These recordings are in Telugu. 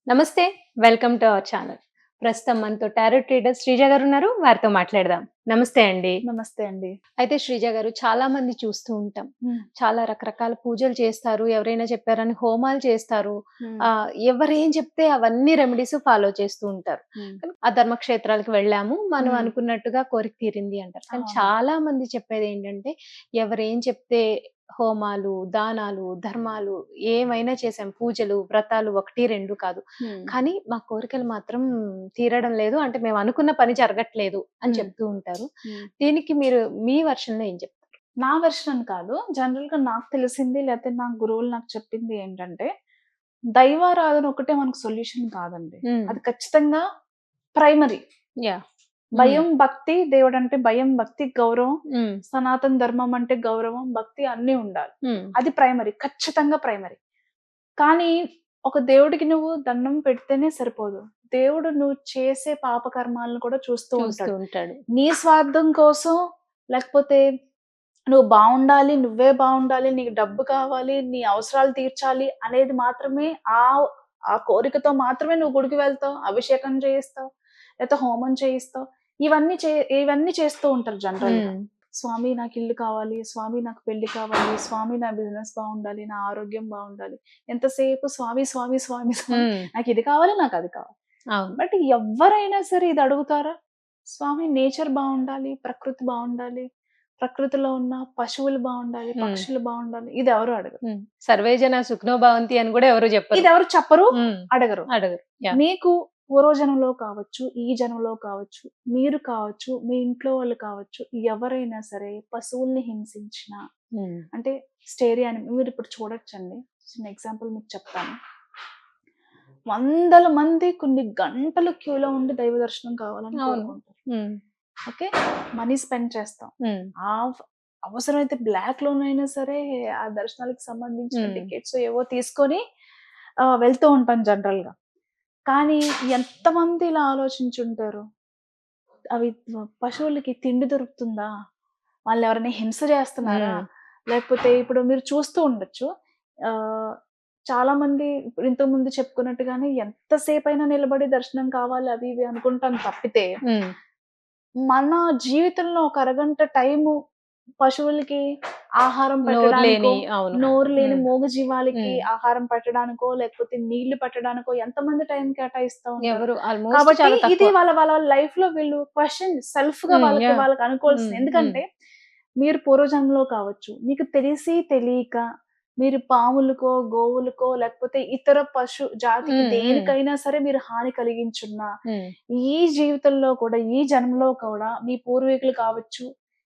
నమస్తే. Welcome to our channel. ప్రస్తుతం మనతో టారో ట్రీడర్ శ్రీజ గారున్నారు. వారితో మాట్లాడదాం. నమస్తే అండి. నమస్తే అండి. అయితే శ్రీజ గారు చాలా మంది చూస్తూ ఉంటాం. హ్మ్. చాలా రకరకాల పూజలు చేస్తారు. ఎవరైనా చెప్పారని హోమాలు చేస్తారు. హ్మ్. ఎవరేం చెప్తే అవన్నీ రెమెడీస్ ఫాలో చేస్తూ ఉంటారు. హ్మ్. కానీ ఆ ధర్మక్షేత్రాలకు వెళ్ళాము. మనం హ్మ్. అనుకున్నట్టుగా కోరిక తీరింది అంటారు. కానీ అవును. చాలా మంది చెప్పేదేంటంటే ఎవరేం చెప్తే హోమాలు, దానాలు, ధర్మాలు ఏమైనా చేసాం. పూజలు, వ్రతాలు 1, 2 కాదు. హ్మ్. కానీ మా కోరికలు మాత్రం తీరడం లేదు. అంటే మేము అనుకున్న పని జరగట్లేదు అని హ్మ్. చెప్తూ ఉంటారు. హ్మ్. దీనికి మీరు మీ వెర్షన్‌లో ఏం చెప్తారు? నా వెర్షన్ అని కాదు. జనరల్‌గా నాకు తెలిసింది లేతే నా గురువులు నాకు చెప్పింది ఏంటంటే, దైవారాధన ఒకటే మనకు సొల్యూషన్ కాదండి. హ్మ్. అది ఖచ్చితంగా ప్రైమరీ. యాహ్! భయం, భక్తి, దేవుడంటే భయం, భక్తి, గౌరవం, హ్మ్. సనాతన ధర్మం అంటే గౌరవం, భక్తి అన్నీ ఉండాలి. హ్మ్. అది ప్రైమరీ. ఖచ్చితంగా ప్రైమరీ. కానీ ఒక దేవుడికి నువ్వు దండం పెడితేనే సరిపోదు. దేవుడు నువ్వు చేసే పాపకర్మాలను కూడా చూస్తూ చూస్తూ ఉంటాడు. ఉంటాడు. నీ స్వార్థం కోసం లేకపోతే నువ్వు బావుండాలి, నువ్వే బావుండాలి, నీకు డబ్బు కావాలి, నీ అవసరాలు తీర్చాలి అనేది మాత్రమే ఆ కోరికతో మాత్రమే నువ్వు గుడికి వెళ్తావు, అభిషేకం చేయిస్తావు, లేతే హోమం చేయిస్తావు. ఇవన్నీ చేస్తూ ఉంటారు జనరల్‌గా. హ్మ్. స్వామి నాకు ఇల్లు కావాలి, స్వామి నాకు పెళ్లి కావాలి, స్వామి నా బిజినెస్ బావుండాలి, నా ఆరోగ్యం బావుండాలి. ఎంతసేపు స్వామి, స్వామి, స్వామి, స్వామి హ్మ్. నాకిది కావాలి, నాకది కావాలి. అవును. బట్ ఎవ్వరైనా సరే ఇది అడుగుతారా? స్వామి నేచర్ బావుండాలి, ప్రకృతి బావుండాలి, ప్రకృతిలో ఉన్న పశువులు బావుండాలి, హ్మ్. పక్షులు బావుండాలి. ఇదెవరు అడగరు. హ్మ్. సర్వే జన సుఖినో భవంతి అని కూడా ఎవరు చెప్పరు. ఇదెవరు చెప్పరు, హ్మ్. అడగరు. అడగరు. యాహ్! మీకు పూర్వజన్మలో కావచ్చు, ఈ జన్మలో కావచ్చు, మీరు కావచ్చు, మీ ఇంట్లో వాళ్ళు కావచ్చు, ఎవరైనా సరే పశువుల్ని హింసించినా హ్మ్. అంటే స్టేరియా అని మీరిప్పుడు చూడొచ్చండి. చిన్న ఎగ్జాంపుల్ మీకు చెప్తాను. వందల మంది కొన్ని గంటలు క్యూలో ఉండి దైవ దర్శనం కావాలని అవును. కోరుకుంటారు. హ్మ్. ఓకే. మనీ స్పెండ్ చేస్తాం. హ్మ్. ఆఫ్ అవసరమైతే బ్లాక్‌లోనైనా సరే ఆ దర్శనాలకు సంబంధించిన హ్మ్. టికెట్స్ ఏవో తీసుకొని వెళ్తూ ఉంటాం జనరల్‌గా. కానీ ఎంతమంది ఇలా ఆలోచించుంటారు? అవి పశువులకి తిండి దొరుకుతుందా? వాళ్ళెవరైనా హింస చేస్తున్నారా? హ్మ్. లేకపోతే ఇప్పుడు మీరు చూస్తూ ఉండొచ్చు. ఆహ్, చాలామంది ఇప్పుడు ఇంతకుముందు చెప్పుకున్నట్టుగానే ఎంతసేపైనా నిలబడి దర్శనం కావాలి అవి ఇవి అనుకుంటాం తప్పితే, హ్మ్. మన జీవితంలో ఒక అరగంట టైము పశువులకి ఆహారం నోరు పెట్టడానికో, లేని అవును. నోరు లేని హ్మ్. మూగజీవాలకి హ్మ్. ఆహారం పెట్టడానికో, లేకపోతే నీళ్లు పెట్టడానికో ఎంతమంది టైం కేటాయిస్తా ఉంటారు. ఎవరు ఆల్‌మోస్ట్ కాబట్టి చాలా ఇది తక్కువ. వాళ్ళ వాళ్ళ లైఫ్‌లో వీళ్ళు సెల్ఫ్‌గా హ్మ్. వాళ్ళకి యాహ్! వాళ్ళకి హ్మ్. అనుకోవాల్సింది. హ్మ్. ఎందుకంటే మీరు పూర్వజన్మలో కావచ్చు, మీకు తెలిసి తెలియక మీరు పాములకో, గోవులకో లేకపోతే ఇతర పశు జాతికి హ్మ్. హ్మ్. దేనికైనా సరే మీరు హాని కలిగించున్నా, హ్మ్. ఈ జీవితంలో కూడా, ఈ జన్మలో కూడా మీ పూర్వీకులు కావచ్చు,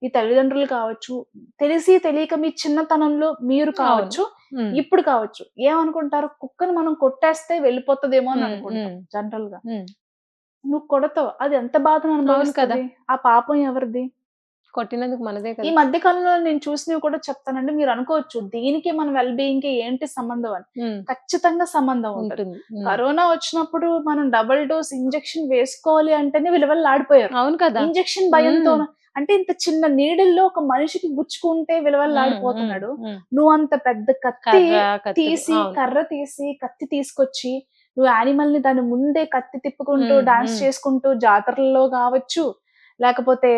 మీ తల్లిదండ్రులు కావచ్చు, తెలిసి తెలియక మీ చిన్నతనంలో మీరు అవును. కావచ్చు, హ్మ్. ఇప్పుడు కావచ్చు. ఏమనుకుంటారు? కుక్కని మనం కొట్టేస్తే వెళ్ళిపోతదేమో అని హ్మ్. అనుకుంటాం హ్మ్. జనరల్‌గా. హ్మ్. నువ్వు కొడతావు. అది ఎంత బాధను అవును కదా! అనుభవిస్తది? ఆ పాపం ఎవరిది? కొట్టినందుకు మనదే ఈ కదా! మధ్య కాలంలో నేను చూసినవి కూడా చెప్తానండి. మీరనుకోవచ్చు దీనికి మన వెల్ బీయింగ్‌కి ఏంటి సంబంధం అని. హ్మ్. ఖచ్చితంగా సంబంధం ఉంటది. ఉంటుంది. హ్మ్. కరోనా వచ్చినప్పుడు మనం డబుల్ డోస్ ఇంజెక్షన్ వేసుకోవాలి అంటేనే విలవిల్లాడిపోయారు. అవును కదా! ఇంజెక్షన్ హ్మ్. భయంతోన అంటే ఇంత చిన్న నీడిల్‌లో ఒక మనిషికి గుచ్చుకుంటే హ్మ్. హ్మ్. విలవిల్లాడిపోతున్నాడు. హ్మ్. నువ్వంత పెద్ద కర్ర, కత్తులు. అవును. కర్ర తీసి, కత్తి తీసుకొచ్చి, నువ్వు యానిమల్‌ని దాని ముందే కత్తి తిప్పుకుంటూ, హ్మ్. డాన్స్ హ్మ్. చేసుకుంటూ జాతరల్లో గావచ్చు, లేకపోతే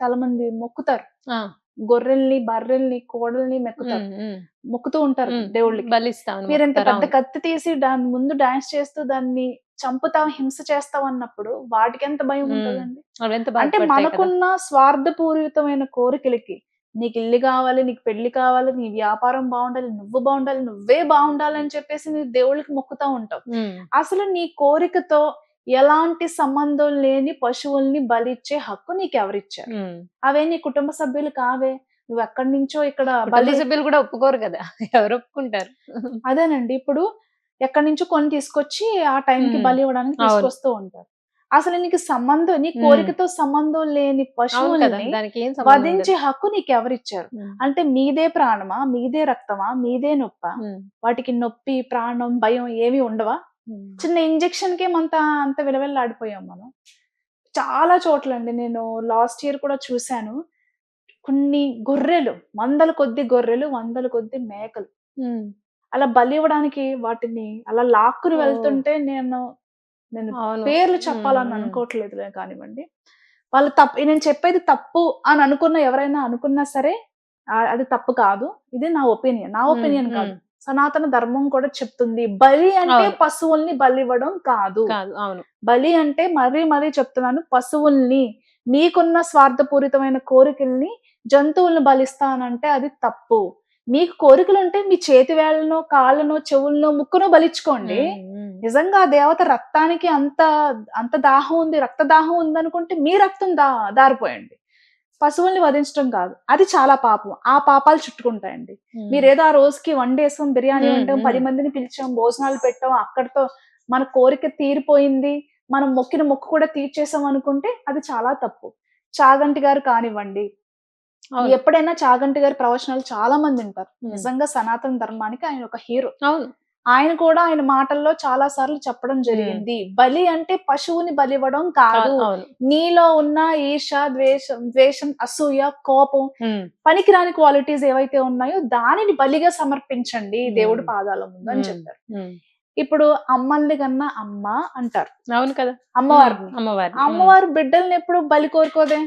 చాలా మంది మొక్కుతారు. ఆ! గొర్రెల్ని, బర్రెల్ని, కోడల్ని మెక్కుతారు. హ్మ్. హ్మ్. మొక్కుతూ ఉంటారు హ్మ్. దేవుళ్ళకి. బలిస్తామని మీరింత మొక్కుతారు. పెద్ద అవును. కత్తి తీసి దాని ముందు డాన్స్ చేస్తూ దాన్ని చంపుతావు, హింస చేస్తావన్నప్పుడు వాటికెంత భయం హ్మ్. ఉంటదండి? అవెంత అంటే బాధపడతాయి కదా! మనకున్న స్వార్థపూరితమైన కోరికలకి నీకు ఇల్లు కావాలి, నీకు పెళ్లి కావాలి, నీ వ్యాపారం బావుండాలి, నువ్వు బావుండాలి, నువ్వే బావుండాలని చెప్పేసి నీ దేవుళ్ళకి మొక్కుతా ఉంటావు. హ్మ్. అసలు నీ కోరికతో ఎలాంటి సంబంధం లేని పశువుల్ని బలిచ్చే హక్కు నీకెవరిచ్చారు? హ్మ్. అవే నీ కుటుంబ సభ్యులు కావే. నువ్వెక్కడి నుంచో ఇక్కడ కుటుంబ సభ్యులు కూడా ఒప్పుకోరు కదా! ఎవరు ఒప్పుకుంటారు? అదేనండి. ఇప్పుడు ఎక్కడి నుంచో కొని తీసుకొచ్చి ఆ టైంకి హ్మ్. బలి ఇవ్వడానికి అవును. తీసుకొస్తూ ఉంటారు. అసలు నీకు సంబంధం నీ హ్మ్. కోరికతో సంబంధం లేని అవును కదా! పశువుల్ని దానికేం సంబంధం ఉండదు. వధించే హక్కు నీకెవరిచ్చారు? హ్మ్. అంటే మీదే ప్రాణమా? మీదే రక్తమా? మీదే నొప్పా? హ్మ్. వాటికి నొప్పి, ప్రాణం, భయం ఏమి ఉండవా? హ్మ్. చిన్న ఇంజెక్షన్‌కే అంత విలవిల్లాడిపోయాం మనం. చాలా చోట్లండి నేను లాస్ట్ ఇయర్ కూడా చూసాను. కొన్ని గొర్రెలు, వందల కొద్దీ గొర్రెలు, వందల కొద్దీ మేకలు. హ్మ్. అలా బలి ఇవ్వడానికి వాటిని అలా లాక్కుని ఓహ్! వెళ్తుంటే నేను అవును. పేర్లు హ్మ్. చెప్పాలని హ్మ్. అనుకోవట్లేదులే కానివ్వండి. వాళ్ళు నేను చెప్పేది తప్పు అని అనుకున్న ఎవరైనా అనుకున్నా సరే అది తప్పు కాదు. ఇది నా ఒపీనియన్. నా హ్మ్. ఒపీనియన్ హ్మ్. కాదు. సనాతన ధర్మం కూడా చెప్తుంది. బలి అంటే అవును. పశువుల్ని బలివ్వడం కాదు. కాదు. అవును. బలి అంటే మరీ మరీ చెప్తున్నాను, పశువుల్ని, మీకున్న స్వార్థపూరితమైన కోరికల్ని జంతువులను బలిస్తానంటే అది తప్పు. మీకు కోరికలుంటే మీ చేతి వేళ్ళనో, కాళ్ళనో, చెవులనో, ముక్కునో బలిచ్చుకోండి. హ్మ్. హ్మ్. నిజంగా ఆ దేవత రక్తానికి అంత అంత దాహం ఉంది, రక్త దాహం ఉందనుకుంటే మీ రక్తం దారిపోయండి. పశువుల్ని వధించడం కాదు. అది చాలా పాపం. ఆ పాపాలు చుట్టుకుంటాయండి. హ్మ్. మీరేదో ఆ రోజుకి వండేసాం, బిర్యానీ హ్మ్. వండాం, 10 హ్మ్. మందిని పిలిచాం, భోజనాలు పెట్టాం, అక్కడితో మన కోరిక తీరిపోయింది. మనం మొక్కిన మొక్కు కూడా తీర్చేసాం అనుకుంటే అది చాలా తప్పు. చాగంటి గారు కానివ్వండి, అవును. ఎప్పుడైనా చాగంటి గారి ప్రవచనాలు చాలా మంది వింటారు. హ్మ్. నిజంగా సనాతన ధర్మానికి ఆయన ఒక హీరో. అవును. ఆయన కూడా ఆయన మాటల్లో చాలా సార్లు చెప్పడం హ్మ్. జరిగింది. బలి అంటే పశువుని బలివ్వడం కాదు. అవును. నీలో ఉన్న ఈర్ష, ద్వేషం, అసూయ, కోపం, హ్మ్. పనికిరాని క్వాలిటీస్ ఏవైతే ఉన్నాయో దానిని బలిగా సమర్పించండి దేవుడి హ్మ్. పాదాల ముందు అని హ్మ్. చెప్పారు. హ్మ్. ఇప్పుడు అమ్మల్ని కన్నా అమ్మ అంటారు. అవును కదా! హ్మ్. అమ్మవారిని. అమ్మవారిని. హ్మ్. అమ్మవారు బిడ్డల్ని ఎప్పుడు బలి కోరుకోదే.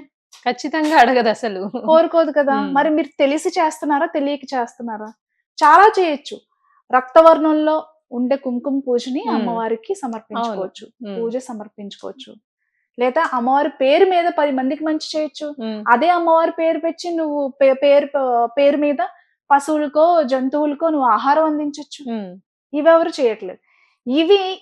ఖచ్చితంగా అడగదసలు. కోరుకోదు కదా! హ్మ్. మరి మీరు తెలిసి చేస్తున్నారా? తెలియక చేస్తున్నారా? చాలా చేయొచ్చు. రక్తవర్ణంలో ఉండే కుంకుమ పూజని హ్మ్. అమ్మవారికి అవును. సమర్పించుకోవచ్చు. హ్మ్. పూజ సమర్పించుకోవచ్చు. లేదా అమ్మవారి పేరు మీద 10 మందికి మంచి చేయొచ్చు. హ్మ్. అదే అమ్మవారి పేరు పెట్టి నువ్వు పేరు మీద పశువులకో, జంతువులకో నువ్వు ఆహారం అందించొచ్చు. హ్మ్. ఇవెవరు చేయట్లేదు.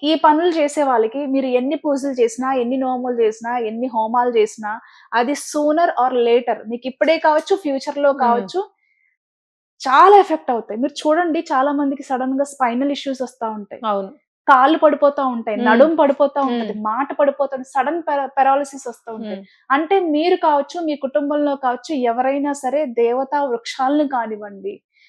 ఈ పనులు చేసే వాళ్ళకి మీరు ఎన్ని పూజలు చేసినా, ఎన్ని నోములు చేసినా, ఎన్ని హోమాలు చేసినా అది సూనర్ ఆర్ లేటర్ మీకిప్పుడే కావచ్చు, ఫ్యూచర్‌లో హ్మ్. కావచ్చు చాలా ఎఫెక్ట్ అవుతాయి. మీరు చూడండి చాలా మందికి సడెన్‌గా స్పైనల్ ఇష్యూస్ వస్తా ఉంటాయి. అవును. కాళ్ళు పడిపోతా ఉంటాయి. హ్మ్. నడుము పడిపోతా హ్మ్. ఉంటది. మాట పడిపోతది. సడెన్ పారాలిసిస్ వస్తూ ఉంటాయి. హ్మ్. అంటే మీరు కావచ్చు, మీ కుటుంబంలో కావచ్చు ఎవరైనా సరే దేవతా వృక్షాలను కానివ్వండి,